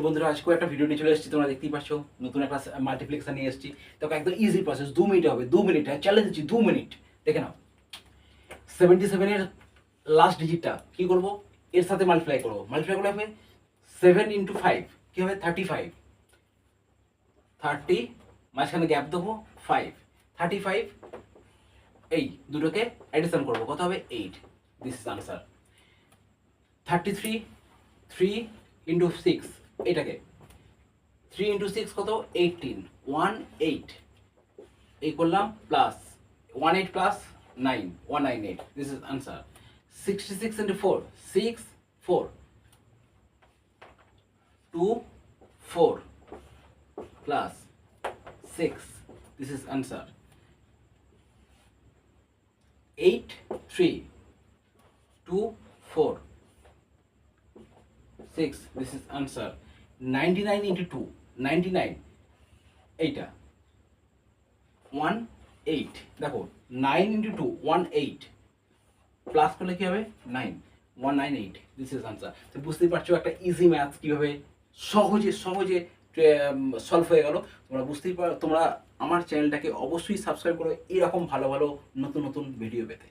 বন্ধুরা, আজকে একটা ভিডিও নিয়ে চলে এসেছি। তোমরা দেখতেই পাচ্ছ, নতুন একটা মাল্টিপ্লেক্সার নিয়ে এসেছি। তোকে একদম ইজি প্রসেস, 2 মিনিটে হবে। 2 মিনিট, চ্যালেঞ্জ দিচ্ছি, 2 মিনিট। দেখে নাও, 77 লাস্ট ডিজিটটা কি করব, এর সাথে মাল্টিপ্লাই করবো। মাল্টিপ্লাই করলে হবে 7 × 5, কি হবে 35। 30, মাঝখানে গ্যাপ দেবো 5, 35। এই দুটোকে অ্যাডিশন করবো, কত হবে 8। This is answer. 33, 3 × 6, এটাকে 3 × 6 কত, 18, 18। এই করলাম plus 18 plus 9, 198। This is answer. 66 × 4, 6, 4, 2, 4 plus 6, this is answer. 8, 3, 2, 4, 6, this is answer. 99 × 2, 99, এইটা 18। দেখো 9 × 2, 18 প্লাস করলে কি হবে 9, 198। This is answer. তো বুঝতেই পারছো একটা ইজি ম্যাথ কিভাবে সহজে সহজে সলভ হয়ে গেল। তোমরা বুঝতেই তোমরা আমার চ্যানেলটাকে অবশ্যই সাবস্ক্রাইব করো এরকম ভালো ভালো নতুন নতুন ভিডিও পেতে।